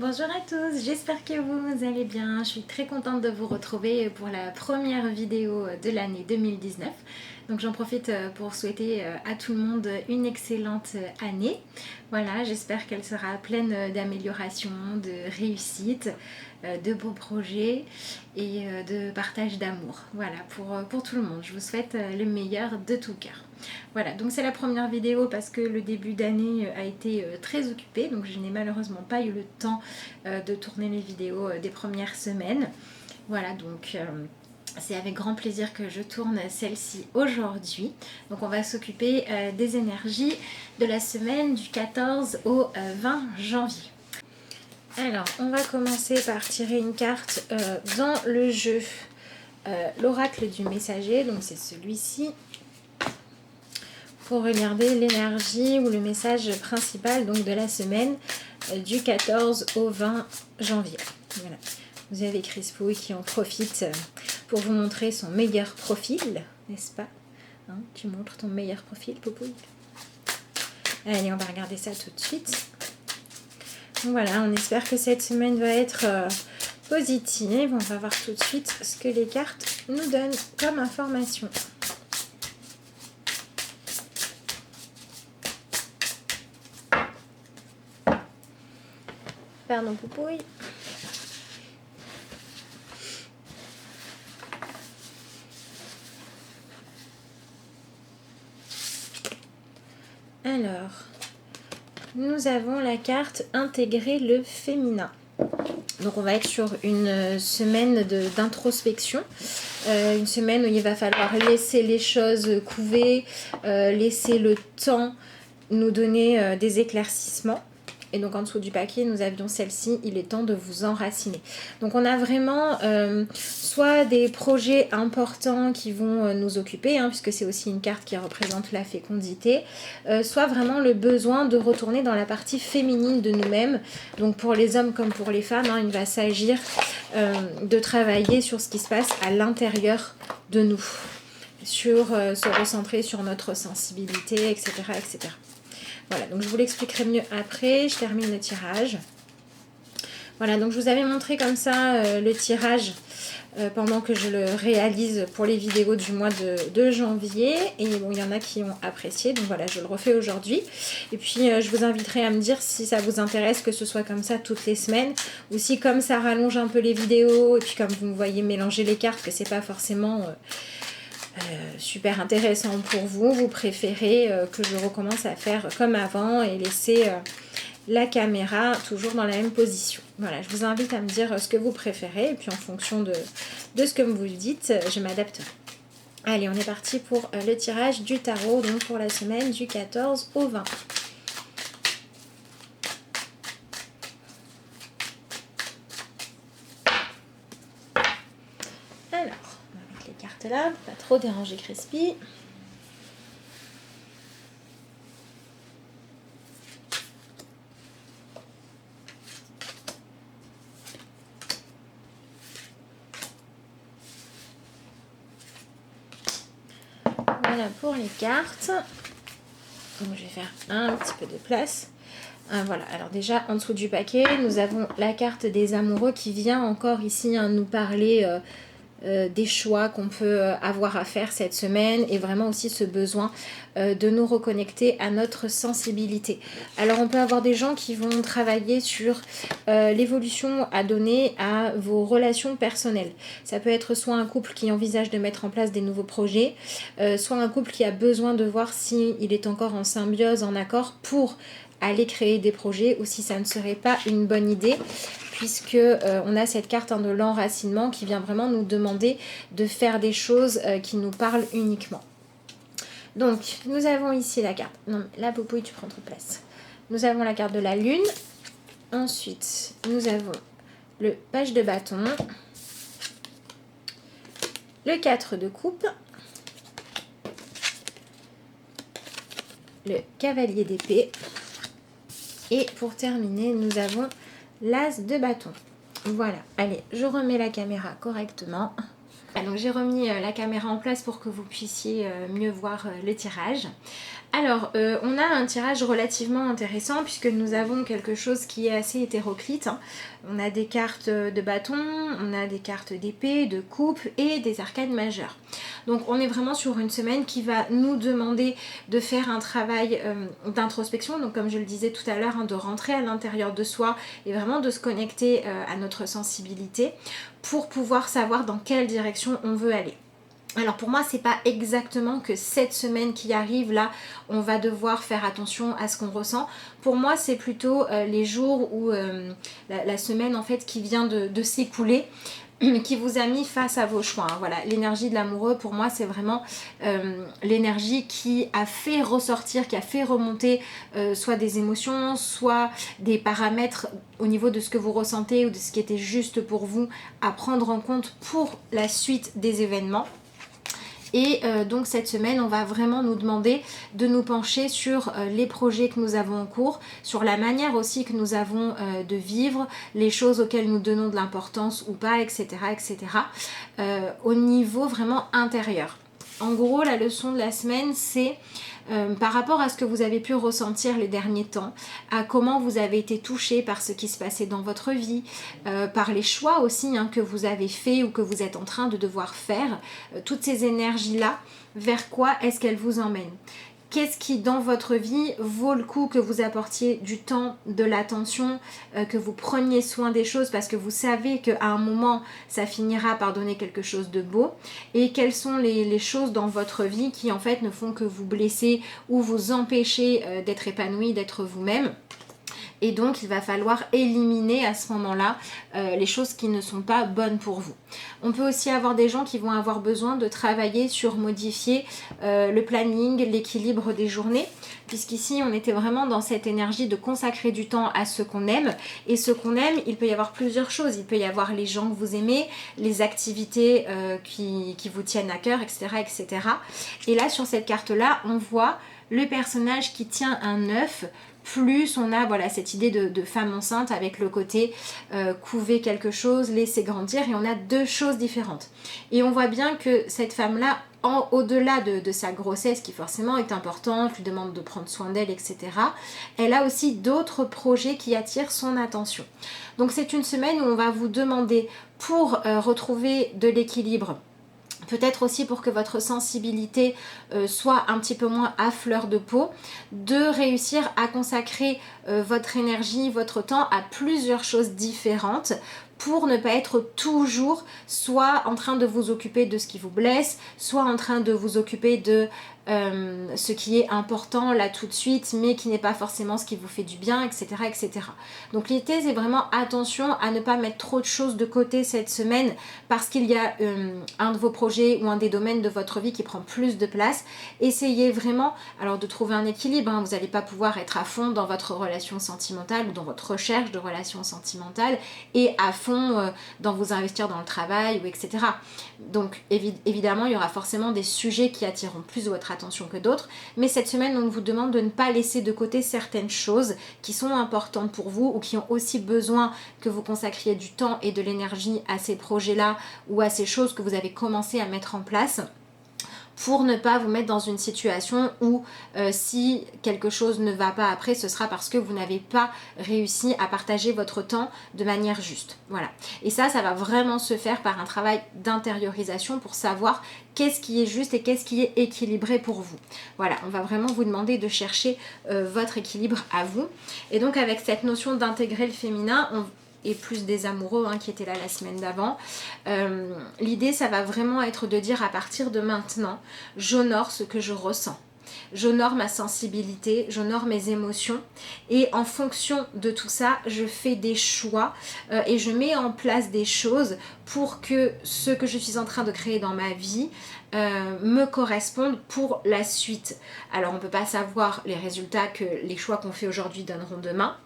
Bonjour à tous, j'espère que vous allez bien. Je suis très contente de vous retrouver pour la première vidéo de l'année 2019. Donc j'en profite pour souhaiter à tout le monde une excellente année. Voilà, j'espère qu'elle sera pleine d'améliorations, de réussite, de beaux projets et de partage d'amour. Voilà, pour tout le monde. Je vous souhaite le meilleur de tout cœur. Voilà, donc c'est la première vidéo parce que le début d'année a été très occupé, donc je n'ai malheureusement pas eu le temps de tourner les vidéos des premières semaines. Voilà, donc c'est avec grand plaisir que je tourne celle-ci aujourd'hui. Donc on va s'occuper des énergies de la semaine du 14 au 20 janvier. Alors, on va commencer par tirer une carte dans le jeu l'oracle du messager, donc c'est celui-ci, pour regarder l'énergie ou le message principal donc de la semaine du 14 au 20 janvier. Voilà. Vous avez Crispouille qui en profite pour vous montrer son meilleur profil, n'est-ce pas, hein? Tu montres ton meilleur profil, Poupouille. Allez, on va regarder ça tout de suite. Donc voilà, on espère que cette semaine va être positive. On va voir tout de suite ce que les cartes nous donnent comme information. Pardon, Poupouille. Alors, nous avons la carte intégrer le féminin. Donc on va être sur une semaine d'introspection, une semaine où il va falloir laisser les choses couver, laisser le temps nous donner des éclaircissements. Et donc en dessous du paquet, nous avions celle-ci, il est temps de vous enraciner. Donc on a vraiment soit des projets importants qui vont nous occuper, hein, puisque c'est aussi une carte qui représente la fécondité, soit vraiment le besoin de retourner dans la partie féminine de nous-mêmes. Donc pour les hommes comme pour les femmes, hein, il va s'agir de travailler sur ce qui se passe à l'intérieur de nous, sur se recentrer sur notre sensibilité, etc., etc. Voilà, donc je vous l'expliquerai mieux après, je termine le tirage. Voilà, donc je vous avais montré comme ça le tirage pendant que je le réalise pour les vidéos du mois de janvier. Et bon, il y en a qui ont apprécié, donc voilà, je le refais aujourd'hui. Et puis je vous inviterai à me dire si ça vous intéresse que ce soit comme ça toutes les semaines, ou si comme ça rallonge un peu les vidéos, et puis comme vous me voyez mélanger les cartes, que c'est pas forcément... super intéressant pour vous, vous préférez que je recommence à faire comme avant et laisser la caméra toujours dans la même position. Voilà, je vous invite à me dire ce que vous préférez et puis en fonction de ce que vous dites, je m'adapterai. Allez, on est parti pour le tirage du tarot, donc pour la semaine du 14 au 20. Alors, on va mettre les cartes là, pour pas trop déranger Crispy. Voilà pour les cartes. Donc je vais faire un petit peu de place. Voilà, alors déjà en dessous du paquet, nous avons la carte des amoureux qui vient encore ici nous parler des choix qu'on peut avoir à faire cette semaine et vraiment aussi ce besoin de nous reconnecter à notre sensibilité. Alors on peut avoir des gens qui vont travailler sur l'évolution à donner à vos relations personnelles. Ça peut être soit un couple qui envisage de mettre en place des nouveaux projets, soit un couple qui a besoin de voir s'il est encore en symbiose, en accord pour aller créer des projets, ou si ça ne serait pas une bonne idée, puisque on a cette carte de l'enracinement qui vient vraiment nous demander de faire des choses qui nous parlent uniquement. Donc, nous avons ici la carte. Non, la Poupouille, tu prends trop de place. Nous avons la carte de la lune. Ensuite, nous avons le page de bâton. Le 4 de coupe. Le cavalier d'épée. Et pour terminer, nous avons l'as de bâton. Voilà, allez, je remets la caméra correctement. Donc j'ai remis la caméra en place pour que vous puissiez mieux voir le tirage. Alors, on a un tirage relativement intéressant puisque nous avons quelque chose qui est assez hétéroclite. On a des cartes de bâton, on a des cartes d'épée, de coupe et des arcanes majeures. Donc on est vraiment sur une semaine qui va nous demander de faire un travail d'introspection. Donc comme je le disais tout à l'heure, de rentrer à l'intérieur de soi et vraiment de se connecter à notre sensibilité pour pouvoir savoir dans quelle direction on veut aller. Alors pour moi, c'est pas exactement que cette semaine qui arrive là, on va devoir faire attention à ce qu'on ressent. Pour moi, c'est plutôt les jours où la semaine en fait qui vient de s'écouler, qui vous a mis face à vos choix. Voilà, l'énergie de l'amoureux, pour moi, c'est vraiment l'énergie qui a fait ressortir, qui a fait remonter soit des émotions, soit des paramètres au niveau de ce que vous ressentez ou de ce qui était juste pour vous à prendre en compte pour la suite des événements. Et donc cette semaine, on va vraiment nous demander de nous pencher sur les projets que nous avons en cours, sur la manière aussi que nous avons de vivre, les choses auxquelles nous donnons de l'importance ou pas, etc. etc. Au niveau vraiment intérieur. En gros, la leçon de la semaine, c'est par rapport à ce que vous avez pu ressentir les derniers temps, à comment vous avez été touché par ce qui se passait dans votre vie, par les choix aussi que vous avez fait ou que vous êtes en train de devoir faire, toutes ces énergies-là, vers quoi est-ce qu'elles vous emmènent ? Qu'est-ce qui dans votre vie vaut le coup que vous apportiez du temps, de l'attention, que vous preniez soin des choses parce que vous savez qu'à un moment ça finira par donner quelque chose de beau, et quelles sont les choses dans votre vie qui en fait ne font que vous blesser ou vous empêcher d'être épanoui, d'être vous-même. Et donc il va falloir éliminer à ce moment-là les choses qui ne sont pas bonnes pour vous. On peut aussi avoir des gens qui vont avoir besoin de travailler sur modifier le planning, l'équilibre des journées, puisqu'ici on était vraiment dans cette énergie de consacrer du temps à ce qu'on aime. Et ce qu'on aime, il peut y avoir plusieurs choses. Il peut y avoir les gens que vous aimez, les activités qui vous tiennent à cœur, etc., etc. Et là sur cette carte-là, on voit le personnage qui tient un œuf, plus on a voilà, cette idée de femme enceinte avec le côté couver quelque chose, laisser grandir, et on a deux choses différentes. Et on voit bien que cette femme-là, au-delà de sa grossesse qui forcément est importante, lui demande de prendre soin d'elle, etc., elle a aussi d'autres projets qui attirent son attention. Donc c'est une semaine où on va vous demander pour retrouver de l'équilibre, peut-être aussi pour que votre sensibilité soit un petit peu moins à fleur de peau, de réussir à consacrer votre énergie, votre temps à plusieurs choses différentes pour ne pas être toujours soit en train de vous occuper de ce qui vous blesse, soit en train de vous occuper de ce qui est important là tout de suite, mais qui n'est pas forcément ce qui vous fait du bien, etc. etc. Donc l'idée, c'est vraiment attention à ne pas mettre trop de choses de côté cette semaine parce qu'il y a un de vos projets ou un des domaines de votre vie qui prend plus de place. Essayez vraiment alors de trouver un équilibre, vous n'allez pas pouvoir être à fond dans votre relation sentimentale ou dans votre recherche de relation sentimentale et à fond dans vous investir dans le travail ou etc. Donc évidemment, il y aura forcément des sujets qui attireront plus votre attention que d'autres, mais cette semaine on vous demande de ne pas laisser de côté certaines choses qui sont importantes pour vous ou qui ont aussi besoin que vous consacriez du temps et de l'énergie à ces projets-là ou à ces choses que vous avez commencé à mettre en place, pour ne pas vous mettre dans une situation où si quelque chose ne va pas après, ce sera parce que vous n'avez pas réussi à partager votre temps de manière juste. Voilà. Et ça va vraiment se faire par un travail d'intériorisation pour savoir qu'est-ce qui est juste et qu'est-ce qui est équilibré pour vous. Voilà, on va vraiment vous demander de chercher votre équilibre à vous. Et donc avec cette notion d'intégrer le féminin, et plus des amoureux qui étaient là la semaine d'avant. L'idée, ça va vraiment être de dire à partir de maintenant, j'honore ce que je ressens. J'honore ma sensibilité, j'honore mes émotions et en fonction de tout ça, je fais des choix et je mets en place des choses pour que ce que je suis en train de créer dans ma vie me corresponde pour la suite. Alors on ne peut pas savoir les résultats que les choix qu'on fait aujourd'hui donneront demain.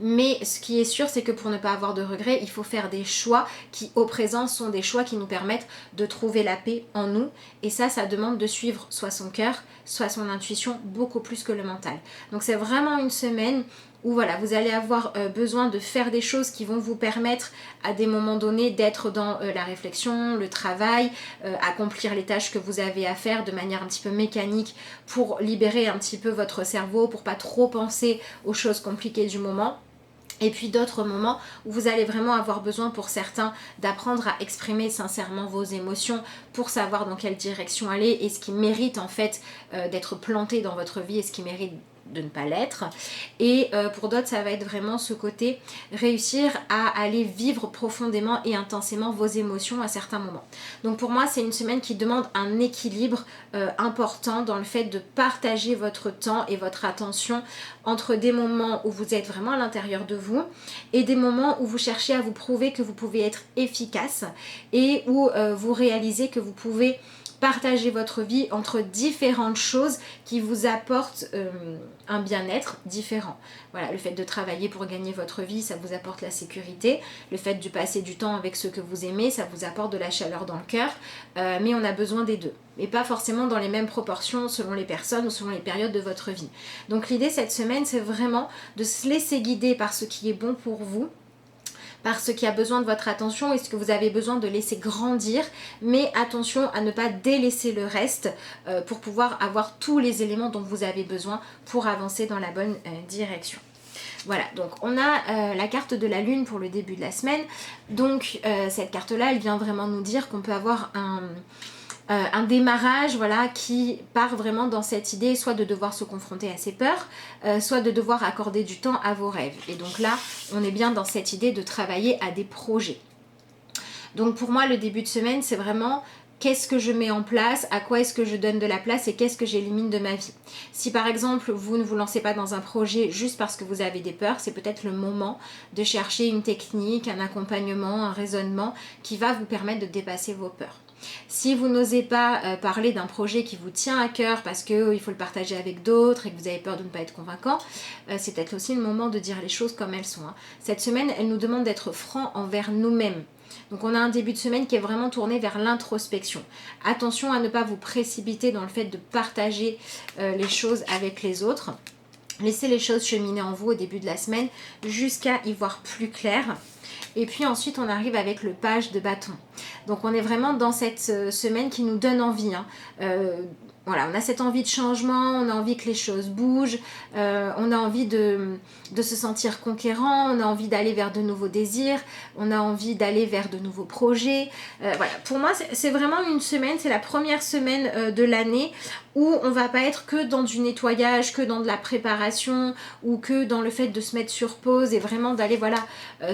Mais ce qui est sûr, c'est que pour ne pas avoir de regrets, il faut faire des choix qui au présent sont des choix qui nous permettent de trouver la paix en nous. Et ça demande de suivre soit son cœur, soit son intuition, beaucoup plus que le mental. Donc c'est vraiment une semaine où voilà, vous allez avoir besoin de faire des choses qui vont vous permettre à des moments donnés d'être dans la réflexion, le travail, accomplir les tâches que vous avez à faire de manière un petit peu mécanique pour libérer un petit peu votre cerveau, pour pas trop penser aux choses compliquées du moment. Et puis d'autres moments où vous allez vraiment avoir besoin pour certains d'apprendre à exprimer sincèrement vos émotions pour savoir dans quelle direction aller et ce qui mérite en fait d'être planté dans votre vie et ce qui mérite de ne pas l'être. Et pour d'autres, ça va être vraiment ce côté réussir à aller vivre profondément et intensément vos émotions à certains moments. Donc pour moi, c'est une semaine qui demande un équilibre important dans le fait de partager votre temps et votre attention entre des moments où vous êtes vraiment à l'intérieur de vous et des moments où vous cherchez à vous prouver que vous pouvez être efficace et où vous réalisez que vous pouvez partager votre vie entre différentes choses qui vous apportent un bien-être différent. Voilà, le fait de travailler pour gagner votre vie, ça vous apporte la sécurité. Le fait de passer du temps avec ceux que vous aimez, ça vous apporte de la chaleur dans le cœur. Mais on a besoin des deux. Et pas forcément dans les mêmes proportions selon les personnes ou selon les périodes de votre vie. Donc l'idée cette semaine, c'est vraiment de se laisser guider par ce qui est bon pour vous, par ce qui a besoin de votre attention et ce que vous avez besoin de laisser grandir, mais attention à ne pas délaisser le reste pour pouvoir avoir tous les éléments dont vous avez besoin pour avancer dans la bonne direction. Voilà, donc on a la carte de la lune pour le début de la semaine. Donc cette carte-là, elle vient vraiment nous dire qu'on peut avoir un démarrage, voilà, qui part vraiment dans cette idée soit de devoir se confronter à ses peurs, soit de devoir accorder du temps à vos rêves. Et donc là, on est bien dans cette idée de travailler à des projets. Donc pour moi, le début de semaine, c'est vraiment qu'est-ce que je mets en place, à quoi est-ce que je donne de la place et qu'est-ce que j'élimine de ma vie. Si par exemple, vous ne vous lancez pas dans un projet juste parce que vous avez des peurs, c'est peut-être le moment de chercher une technique, un accompagnement, un raisonnement qui va vous permettre de dépasser vos peurs. Si vous n'osez pas parler d'un projet qui vous tient à cœur parce qu'il faut le partager avec d'autres et que vous avez peur de ne pas être convaincant, c'est peut-être aussi le moment de dire les choses comme elles sont. Cette semaine, elle nous demande d'être franc envers nous-mêmes. Donc on a un début de semaine qui est vraiment tourné vers l'introspection. Attention à ne pas vous précipiter dans le fait de partager les choses avec les autres. Laissez les choses cheminer en vous au début de la semaine jusqu'à y voir plus clair. Et puis ensuite on arrive avec le page de bâton. Donc on est vraiment dans cette semaine qui nous donne envie. Voilà, on a cette envie de changement, on a envie que les choses bougent, on a envie de se sentir conquérant, on a envie d'aller vers de nouveaux désirs, on a envie d'aller vers de nouveaux projets. Voilà, pour moi c'est vraiment une semaine, c'est la première semaine de l'année où on va pas être que dans du nettoyage, que dans de la préparation ou que dans le fait de se mettre sur pause et vraiment d'aller voilà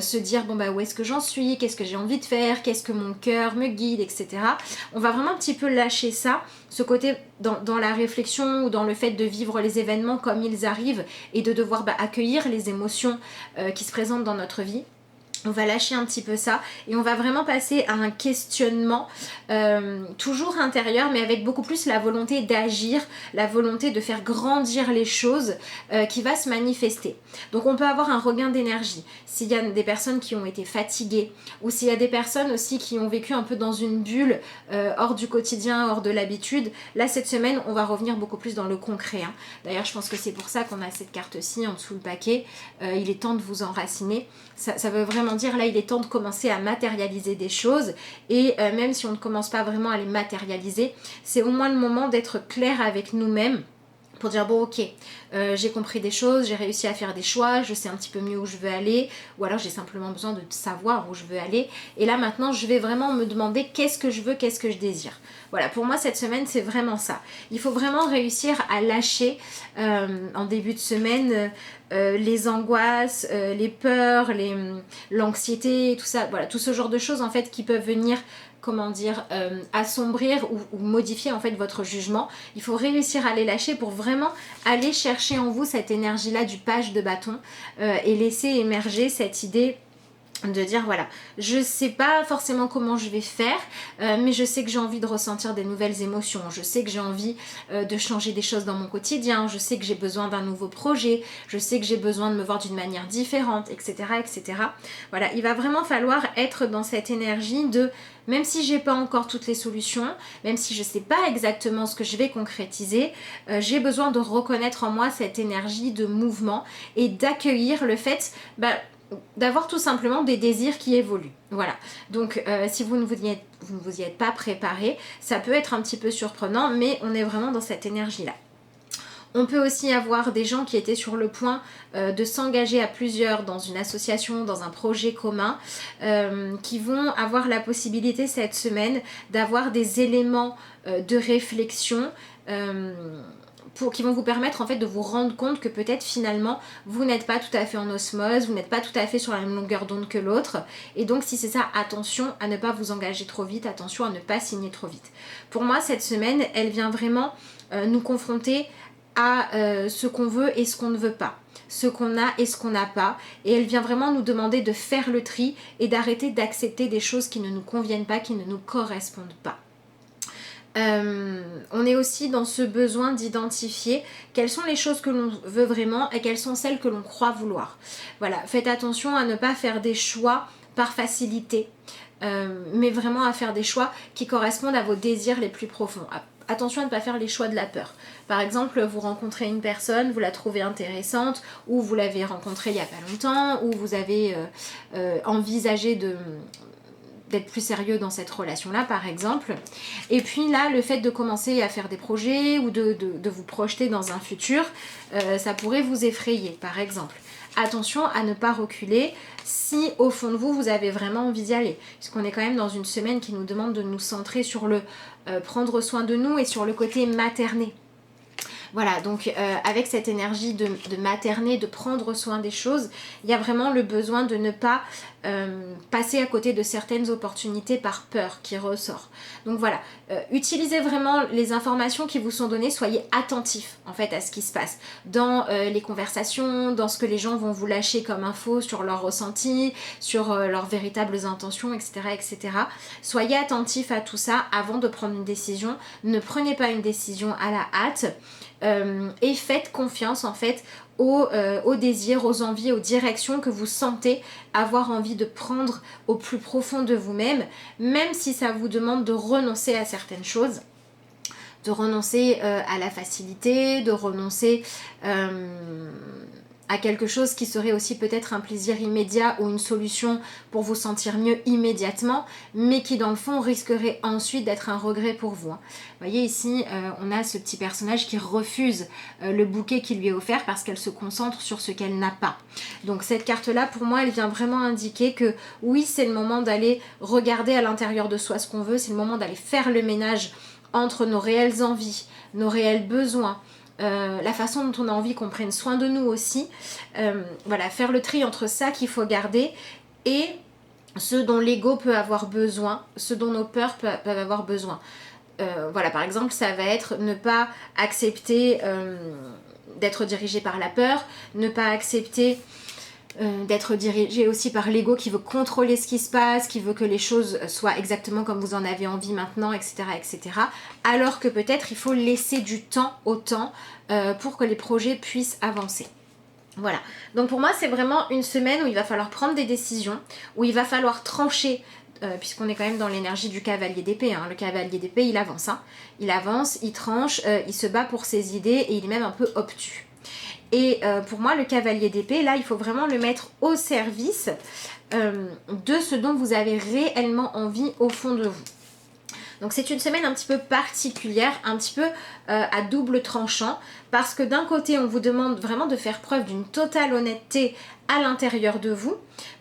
se dire bon bah où est-ce que j'en suis, qu'est-ce que j'ai envie de faire, qu'est-ce que mon cœur me guide, etc. On va vraiment un petit peu lâcher ça, ce côté dans la réflexion ou dans le fait de vivre les événements comme ils arrivent et de devoir accueillir les émotions qui se présentent dans notre vie. On va lâcher un petit peu ça et on va vraiment passer à un questionnement toujours intérieur mais avec beaucoup plus la volonté d'agir, la volonté de faire grandir les choses qui va se manifester. Donc on peut avoir un regain d'énergie s'il y a des personnes qui ont été fatiguées ou s'il y a des personnes aussi qui ont vécu un peu dans une bulle hors du quotidien, hors de l'habitude. Là cette semaine on va revenir beaucoup plus dans le concret. D'ailleurs je pense que c'est pour ça qu'on a cette carte-ci en dessous le paquet. Il est temps de vous enraciner. Ça veut vraiment dire là il est temps de commencer à matérialiser des choses et même si on ne commence pas vraiment à les matérialiser, c'est au moins le moment d'être clair avec nous-mêmes pour dire bon ok, j'ai compris des choses, j'ai réussi à faire des choix, je sais un petit peu mieux où je veux aller ou alors j'ai simplement besoin de savoir où je veux aller et là maintenant je vais vraiment me demander qu'est-ce que je veux, qu'est-ce que je désire. Voilà, pour moi cette semaine c'est vraiment ça. Il faut vraiment réussir à lâcher en début de semaine les angoisses, les peurs, l'anxiété, tout ça, voilà, tout ce genre de choses en fait qui peuvent venir assombrir ou modifier en fait votre jugement. Il faut réussir à les lâcher pour vraiment aller chercher en vous cette énergie là du page de bâton et laisser émerger cette idée de dire voilà, je sais pas forcément comment je vais faire, mais je sais que j'ai envie de ressentir des nouvelles émotions, je sais que j'ai envie de changer des choses dans mon quotidien, je sais que j'ai besoin d'un nouveau projet, je sais que j'ai besoin de me voir d'une manière différente, etc., etc. Voilà, il va vraiment falloir être dans cette énergie de, même si j'ai pas encore toutes les solutions, même si je sais pas exactement ce que je vais concrétiser, j'ai besoin de reconnaître en moi cette énergie de mouvement et d'accueillir le fait d'avoir tout simplement des désirs qui évoluent. Voilà. Donc si vous ne vous y êtes pas préparé, ça peut être un petit peu surprenant, mais on est vraiment dans cette énergie-là. On peut aussi avoir des gens qui étaient sur le point de s'engager à plusieurs dans une association, dans un projet commun, qui vont avoir la possibilité cette semaine d'avoir des éléments de réflexion qui vont vous permettre en fait de vous rendre compte que peut-être finalement vous n'êtes pas tout à fait en osmose, vous n'êtes pas tout à fait sur la même longueur d'onde que l'autre, et donc si c'est ça, attention à ne pas vous engager trop vite, attention à ne pas signer trop vite. Pour moi cette semaine elle vient vraiment nous confronter à ce qu'on veut et ce qu'on ne veut pas, ce qu'on a et ce qu'on n'a pas, et elle vient vraiment nous demander de faire le tri et d'arrêter d'accepter des choses qui ne nous conviennent pas, qui ne nous correspondent pas. On est aussi dans ce besoin d'identifier quelles sont les choses que l'on veut vraiment et quelles sont celles que l'on croit vouloir. Voilà, faites attention à ne pas faire des choix par facilité, mais vraiment à faire des choix qui correspondent à vos désirs les plus profonds. Attention à ne pas faire les choix de la peur. Par exemple, vous rencontrez une personne, vous la trouvez intéressante, ou vous l'avez rencontrée il n'y a pas longtemps, ou vous avez envisagé d'être plus sérieux dans cette relation-là, par exemple. Et puis là, le fait de commencer à faire des projets ou de vous projeter dans un futur, ça pourrait vous effrayer, par exemple. Attention à ne pas reculer si au fond de vous, vous avez vraiment envie d'y aller. Puisqu'on est quand même dans une semaine qui nous demande de nous centrer sur le prendre soin de nous et sur le côté materné. Voilà, donc avec cette énergie de materner, de prendre soin des choses, il y a vraiment le besoin de ne pas passer à côté de certaines opportunités par peur qui ressort. Donc voilà, utilisez vraiment les informations qui vous sont données, soyez attentifs en fait à ce qui se passe dans les conversations, dans ce que les gens vont vous lâcher comme info sur leurs ressentis, sur leurs véritables intentions, etc., etc. Soyez attentifs à tout ça avant de prendre une décision. Ne prenez pas une décision à la hâte. Et faites confiance en fait aux désirs, aux envies, aux directions que vous sentez avoir envie de prendre au plus profond de vous-même, même si ça vous demande de renoncer à certaines choses, de renoncer à la facilité, de renoncer à quelque chose qui serait aussi peut-être un plaisir immédiat ou une solution pour vous sentir mieux immédiatement, mais qui dans le fond risquerait ensuite d'être un regret pour vous. Vous voyez ici, on a ce petit personnage qui refuse le bouquet qui lui est offert parce qu'elle se concentre sur ce qu'elle n'a pas. Donc cette carte-là, pour moi, elle vient vraiment indiquer que oui, c'est le moment d'aller regarder à l'intérieur de soi ce qu'on veut, c'est le moment d'aller faire le ménage entre nos réelles envies, nos réels besoins, la façon dont on a envie qu'on prenne soin de nous aussi, voilà, faire le tri entre ça qu'il faut garder et ce dont l'ego peut avoir besoin, ce dont nos peurs peuvent avoir besoin. Voilà, par exemple, ça va être ne pas accepter d'être dirigé par la peur, ne pas accepter d'être dirigé aussi par l'ego qui veut contrôler ce qui se passe, qui veut que les choses soient exactement comme vous en avez envie maintenant, etc. etc. Alors que peut-être il faut laisser du temps au temps pour que les projets puissent avancer. Voilà, donc pour moi c'est vraiment une semaine où il va falloir prendre des décisions, où il va falloir trancher, puisqu'on est quand même dans l'énergie du cavalier d'épée, hein. Le cavalier d'épée il avance, hein. Il avance, il tranche, il se bat pour ses idées et il est même un peu obtus. Et pour moi, le cavalier d'épée, là, il faut vraiment le mettre au service de ce dont vous avez réellement envie au fond de vous. Donc c'est une semaine un petit peu particulière, un petit peu à double tranchant, parce que d'un côté, on vous demande vraiment de faire preuve d'une totale honnêteté à l'intérieur de vous,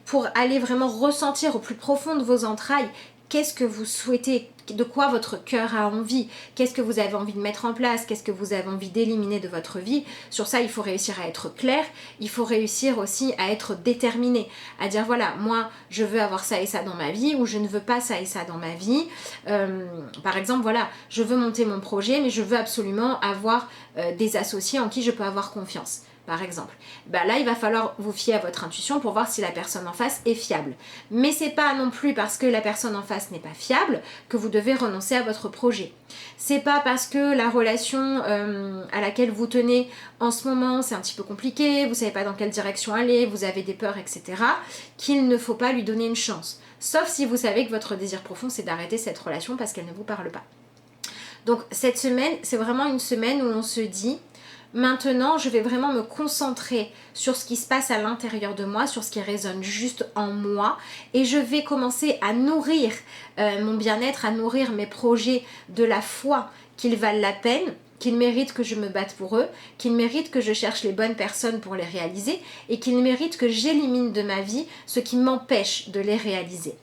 pour aller vraiment ressentir au plus profond de vos entrailles qu'est-ce que vous souhaitez, de quoi votre cœur a envie, qu'est-ce que vous avez envie de mettre en place, qu'est-ce que vous avez envie d'éliminer de votre vie. Sur ça, il faut réussir à être clair, il faut réussir aussi à être déterminé, à dire voilà, moi je veux avoir ça et ça dans ma vie, ou je ne veux pas ça et ça dans ma vie. Par exemple, voilà, je veux monter mon projet, mais je veux absolument avoir des associés en qui je peux avoir confiance. par exemple. Bah là, il va falloir vous fier à votre intuition pour voir si la personne en face est fiable. Mais c'est pas non plus parce que la personne en face n'est pas fiable que vous devez renoncer à votre projet. C'est pas parce que la relation à laquelle vous tenez en ce moment, c'est un petit peu compliqué, vous savez pas dans quelle direction aller, vous avez des peurs, etc., qu'il ne faut pas lui donner une chance. Sauf si vous savez que votre désir profond, c'est d'arrêter cette relation parce qu'elle ne vous parle pas. Donc cette semaine, c'est vraiment une semaine où on se dit, maintenant je vais vraiment me concentrer sur ce qui se passe à l'intérieur de moi, sur ce qui résonne juste en moi, et je vais commencer à nourrir mon bien-être, à nourrir mes projets de la foi qu'ils valent la peine, qu'ils méritent que je me batte pour eux, qu'ils méritent que je cherche les bonnes personnes pour les réaliser, et qu'ils méritent que j'élimine de ma vie ce qui m'empêche de les réaliser.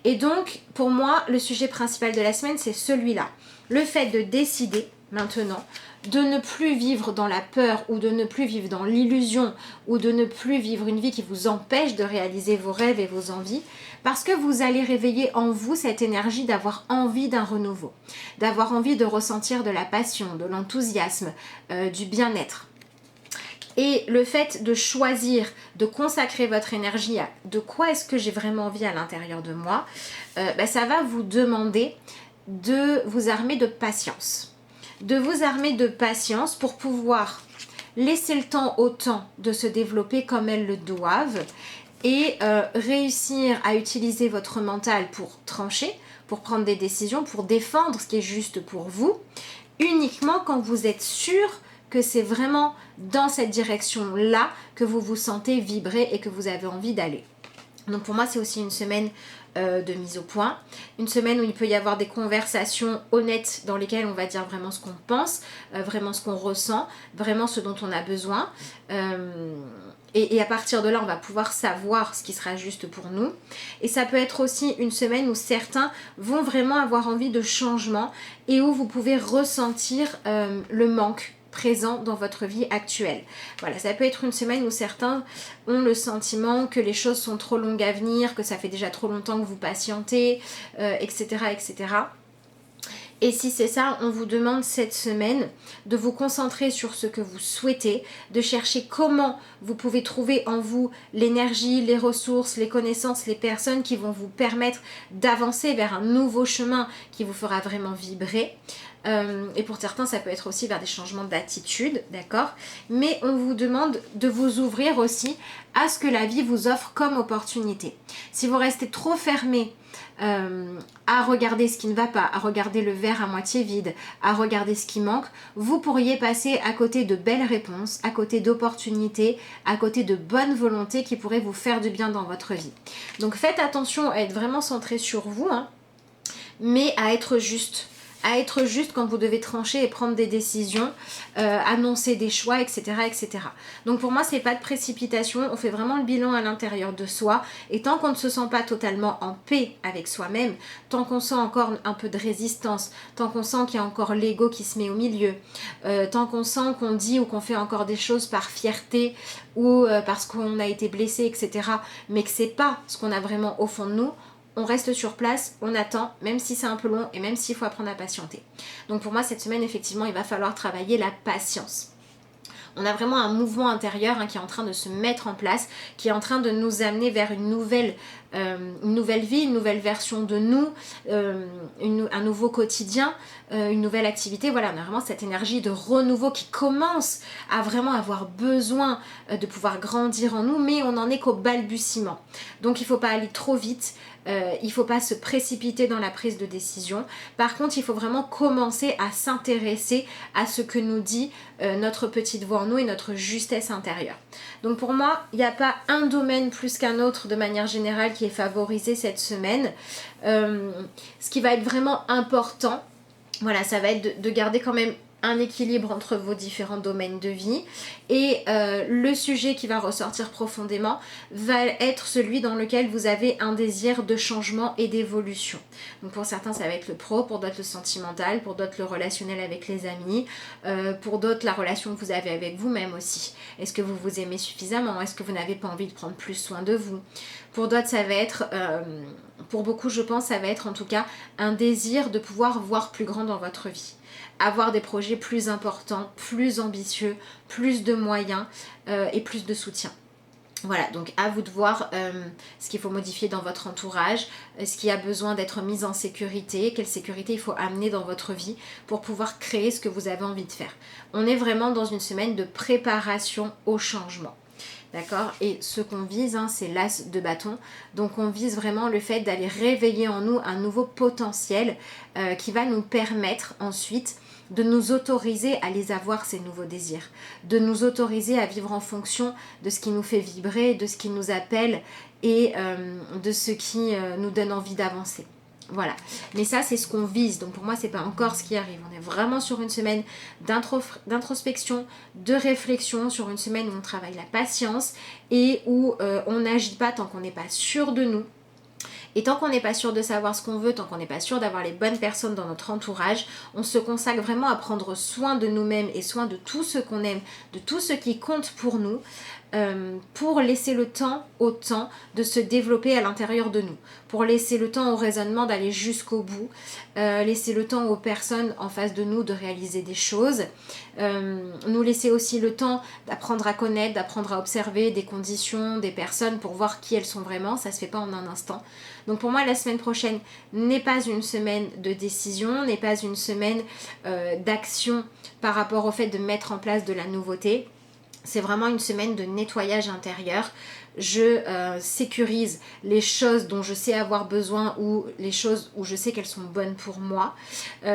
Et donc, pour moi, le sujet principal de la semaine, c'est celui-là. Le fait de décider maintenant de ne plus vivre dans la peur ou de ne plus vivre dans l'illusion ou de ne plus vivre une vie qui vous empêche de réaliser vos rêves et vos envies, parce que vous allez réveiller en vous cette énergie d'avoir envie d'un renouveau, d'avoir envie de ressentir de la passion, de l'enthousiasme, du bien-être. Et le fait de choisir, de consacrer votre énergie à de quoi est-ce que j'ai vraiment envie à l'intérieur de moi, ça va vous demander de vous armer de patience. De vous armer de patience pour pouvoir laisser le temps au temps de se développer comme elles le doivent et réussir à utiliser votre mental pour trancher, pour prendre des décisions, pour défendre ce qui est juste pour vous, uniquement quand vous êtes sûr que c'est vraiment dans cette direction-là que vous vous sentez vibrer et que vous avez envie d'aller. Donc pour moi, c'est aussi une semaine de mise au point, une semaine où il peut y avoir des conversations honnêtes dans lesquelles on va dire vraiment ce qu'on pense, vraiment ce qu'on ressent, vraiment ce dont on a besoin. Et à partir de là, on va pouvoir savoir ce qui sera juste pour nous. Et ça peut être aussi une semaine où certains vont vraiment avoir envie de changement et où vous pouvez ressentir le manque présent dans votre vie actuelle. Voilà, ça peut être une semaine où certains ont le sentiment que les choses sont trop longues à venir, que ça fait déjà trop longtemps que vous patientez, etc., etc. Et si c'est ça, on vous demande cette semaine de vous concentrer sur ce que vous souhaitez, de chercher comment vous pouvez trouver en vous l'énergie, les ressources, les connaissances, les personnes qui vont vous permettre d'avancer vers un nouveau chemin qui vous fera vraiment vibrer. Et pour certains, ça peut être aussi vers des changements d'attitude, d'accord? Mais on vous demande de vous ouvrir aussi à ce que la vie vous offre comme opportunité. Si vous restez trop fermé à regarder ce qui ne va pas, à regarder le verre à moitié vide, à regarder ce qui manque, vous pourriez passer à côté de belles réponses, à côté d'opportunités, à côté de bonnes volontés qui pourraient vous faire du bien dans votre vie. Donc faites attention à être vraiment centré sur vous, mais à être juste. À être juste quand vous devez trancher et prendre des décisions, annoncer des choix, etc., etc. Donc pour moi, c'est pas de précipitation, on fait vraiment le bilan à l'intérieur de soi, et tant qu'on ne se sent pas totalement en paix avec soi-même, tant qu'on sent encore un peu de résistance, tant qu'on sent qu'il y a encore l'ego qui se met au milieu, tant qu'on sent qu'on dit ou qu'on fait encore des choses par fierté ou parce qu'on a été blessé, etc., mais que c'est pas ce qu'on a vraiment au fond de nous, on reste sur place, on attend, même si c'est un peu long et même s'il faut apprendre à patienter. Donc pour moi, cette semaine, effectivement, il va falloir travailler la patience. On a vraiment un mouvement intérieur qui est en train de se mettre en place, qui est en train de nous amener vers une nouvelle vie, une nouvelle version de nous, un nouveau quotidien, une nouvelle activité. Voilà, on a vraiment cette énergie de renouveau qui commence à vraiment avoir besoin de pouvoir grandir en nous, mais on n'en est qu'au balbutiement. Donc il ne faut pas aller trop vite. Il ne faut pas se précipiter dans la prise de décision. Par contre, il faut vraiment commencer à s'intéresser à ce que nous dit notre petite voix en nous et notre justesse intérieure. Donc pour moi, il n'y a pas un domaine plus qu'un autre de manière générale qui est favorisé cette semaine. Ce qui va être vraiment important, voilà, ça va être de garder quand même un équilibre entre vos différents domaines de vie, et le sujet qui va ressortir profondément va être celui dans lequel vous avez un désir de changement et d'évolution. Donc pour certains ça va être le pro, pour d'autres le sentimental, pour d'autres le relationnel avec les amis, pour d'autres la relation que vous avez avec vous-même aussi. Est-ce que vous vous aimez suffisamment? Est-ce que vous n'avez pas envie de prendre plus soin de vous? Pour d'autres ça va être, pour beaucoup je pense, ça va être en tout cas un désir de pouvoir voir plus grand dans votre vie. avoir des projets plus importants, plus ambitieux, plus de moyens et plus de soutien. Voilà, donc à vous de voir ce qu'il faut modifier dans votre entourage, ce qui a besoin d'être mis en sécurité, quelle sécurité il faut amener dans votre vie pour pouvoir créer ce que vous avez envie de faire. On est vraiment dans une semaine de préparation au changement. D'accord? Et ce qu'on vise, c'est l'as de bâton. Donc on vise vraiment le fait d'aller réveiller en nous un nouveau potentiel qui va nous permettre ensuite de nous autoriser à les avoir, ces nouveaux désirs, de nous autoriser à vivre en fonction de ce qui nous fait vibrer, de ce qui nous appelle et de ce qui nous donne envie d'avancer. Voilà, mais ça c'est ce qu'on vise, donc pour moi c'est pas encore ce qui arrive. On est vraiment sur une semaine d'introspection, de réflexion, sur une semaine où on travaille la patience et où on n'agit pas tant qu'on n'est pas sûr de nous. Et tant qu'on n'est pas sûr de savoir ce qu'on veut, tant qu'on n'est pas sûr d'avoir les bonnes personnes dans notre entourage, on se consacre vraiment à prendre soin de nous-mêmes et soin de tout ce qu'on aime, de tout ce qui compte pour nous, pour laisser le temps au temps de se développer à l'intérieur de nous, pour laisser le temps au raisonnement d'aller jusqu'au bout, laisser le temps aux personnes en face de nous de réaliser des choses, nous laisser aussi le temps d'apprendre à connaître, d'apprendre à observer des conditions, des personnes pour voir qui elles sont vraiment. Ça se fait pas en un instant. Donc pour moi la semaine prochaine n'est pas une semaine de décision, n'est pas une semaine d'action par rapport au fait de mettre en place de la nouveauté. C'est vraiment une semaine de nettoyage intérieur. Je sécurise les choses dont je sais avoir besoin ou les choses où je sais qu'elles sont bonnes pour moi.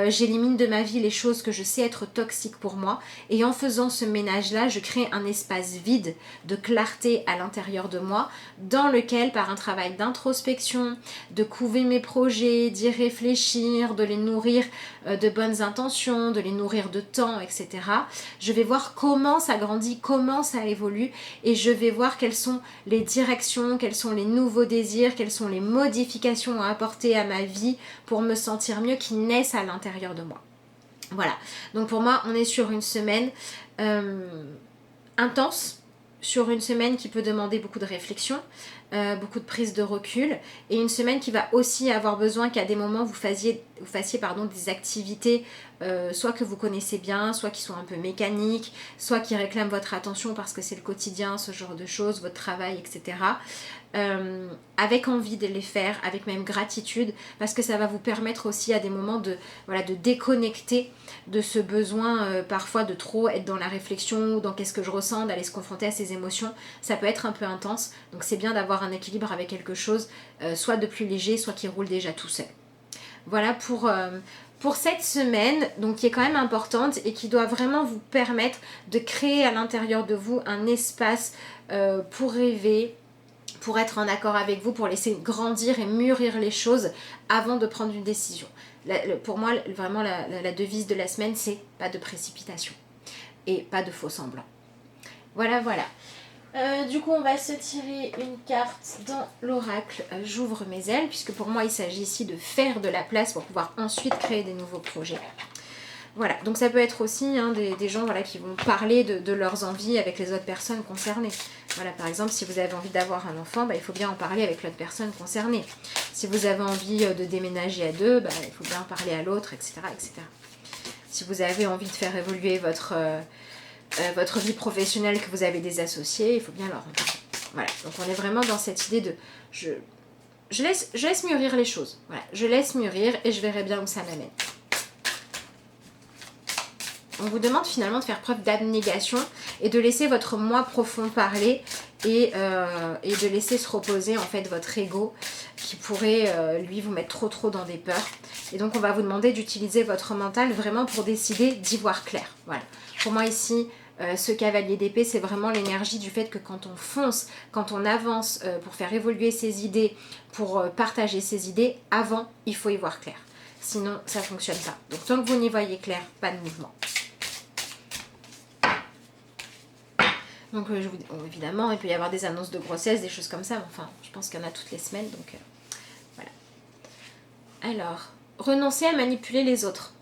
J'élimine de ma vie les choses que je sais être toxiques pour moi. Et en faisant ce ménage-là, je crée un espace vide de clarté à l'intérieur de moi dans lequel, par un travail d'introspection, de couver mes projets, d'y réfléchir, de les nourrir de bonnes intentions, de les nourrir de temps, etc. Je vais voir comment ça grandit, comment ça évolue et je vais voir quelles sont les directions, quels sont les nouveaux désirs, quelles sont les modifications à apporter à ma vie pour me sentir mieux qui naissent à l'intérieur de moi. Voilà, donc pour moi on est sur une semaine intense, sur une semaine qui peut demander beaucoup de réflexion, beaucoup de prise de recul et une semaine qui va aussi avoir besoin qu'à des moments vous fassiez des activités soit que vous connaissez bien, soit qui sont un peu mécaniques, soit qui réclament votre attention parce que c'est le quotidien, ce genre de choses, votre travail, etc. Avec envie de les faire, avec même gratitude, parce que ça va vous permettre aussi à des moments de déconnecter de ce besoin parfois de trop être dans la réflexion, dans qu'est-ce que je ressens, d'aller se confronter à ses émotions. Ça peut être un peu intense, donc c'est bien d'avoir un équilibre avec quelque chose, soit de plus léger, soit qui roule déjà tout seul. Voilà pour cette semaine, donc qui est quand même importante et qui doit vraiment vous permettre de créer à l'intérieur de vous un espace pour rêver, pour être en accord avec vous, pour laisser grandir et mûrir les choses avant de prendre une décision. Pour moi, vraiment, la devise de la semaine, c'est pas de précipitation et pas de faux semblants. Voilà. Du coup, on va se tirer une carte dans l'oracle J'ouvre mes ailes, puisque pour moi, il s'agit ici de faire de la place pour pouvoir ensuite créer des nouveaux projets. Voilà, donc ça peut être aussi des gens qui vont parler de leurs envies avec les autres personnes concernées. Voilà, par exemple, si vous avez envie d'avoir un enfant, il faut bien en parler avec l'autre personne concernée. Si vous avez envie de déménager à deux, il faut bien en parler à l'autre, etc., etc. Si vous avez envie de faire évoluer votre vie professionnelle, que vous avez des associés, il faut bien leur en parler. Voilà, donc on est vraiment dans cette idée de je laisse mûrir les choses. Voilà, je laisse mûrir et je verrai bien où ça m'amène. On vous demande finalement de faire preuve d'abnégation et de laisser votre moi profond parler et de laisser se reposer en fait votre ego qui pourrait lui vous mettre trop dans des peurs. Et donc on va vous demander d'utiliser votre mental vraiment pour décider d'y voir clair. Voilà. Pour moi ici, ce cavalier d'épée, c'est vraiment l'énergie du fait que quand on fonce, quand on avance pour faire évoluer ses idées, pour partager ses idées, avant il faut y voir clair. Sinon ça ne fonctionne pas. Donc tant que vous n'y voyez clair, pas de mouvement. Donc évidemment, il peut y avoir des annonces de grossesse, des choses comme ça, mais enfin, je pense qu'il y en a toutes les semaines, donc voilà. Alors, renoncer à manipuler les autres.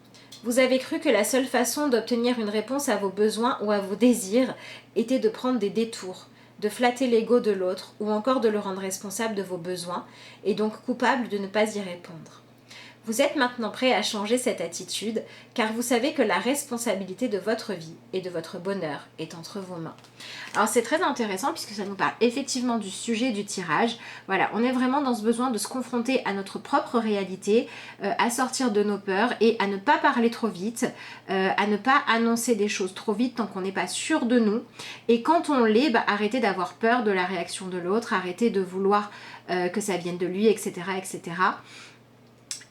Vous avez cru que la seule façon d'obtenir une réponse à vos besoins ou à vos désirs était de prendre des détours, de flatter l'ego de l'autre ou encore de le rendre responsable de vos besoins et donc coupable de ne pas y répondre. Vous êtes maintenant prêt à changer cette attitude car vous savez que la responsabilité de votre vie et de votre bonheur est entre vos mains. Alors c'est très intéressant puisque ça nous parle effectivement du sujet du tirage. Voilà, on est vraiment dans ce besoin de se confronter à notre propre réalité, à sortir de nos peurs et à ne pas parler trop vite, à ne pas annoncer des choses trop vite tant qu'on n'est pas sûr de nous. Et quand on l'est, arrêtez d'avoir peur de la réaction de l'autre, arrêtez de vouloir que ça vienne de lui, etc. etc.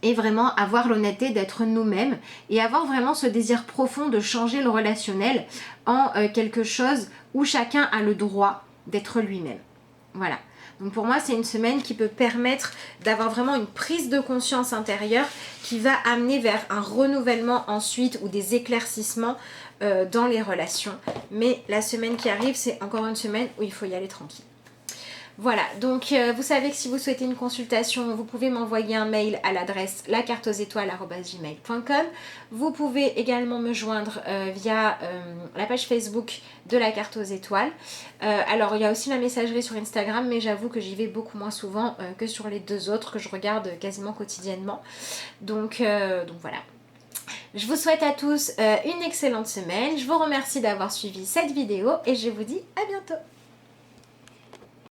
Et vraiment avoir l'honnêteté d'être nous-mêmes et avoir vraiment ce désir profond de changer le relationnel en quelque chose où chacun a le droit d'être lui-même. Voilà. Donc pour moi, c'est une semaine qui peut permettre d'avoir vraiment une prise de conscience intérieure qui va amener vers un renouvellement ensuite ou des éclaircissements dans les relations. Mais la semaine qui arrive, c'est encore une semaine où il faut y aller tranquille. Voilà, donc vous savez que si vous souhaitez une consultation, vous pouvez m'envoyer un mail à l'adresse lacarteauxétoiles@gmail.com. Vous pouvez également me joindre via la page Facebook de la carte aux étoiles. Alors il y a aussi la messagerie sur Instagram, mais j'avoue que j'y vais beaucoup moins souvent que sur les deux autres que je regarde quasiment quotidiennement. Donc voilà. Je vous souhaite à tous une excellente semaine. Je vous remercie d'avoir suivi cette vidéo et je vous dis à bientôt.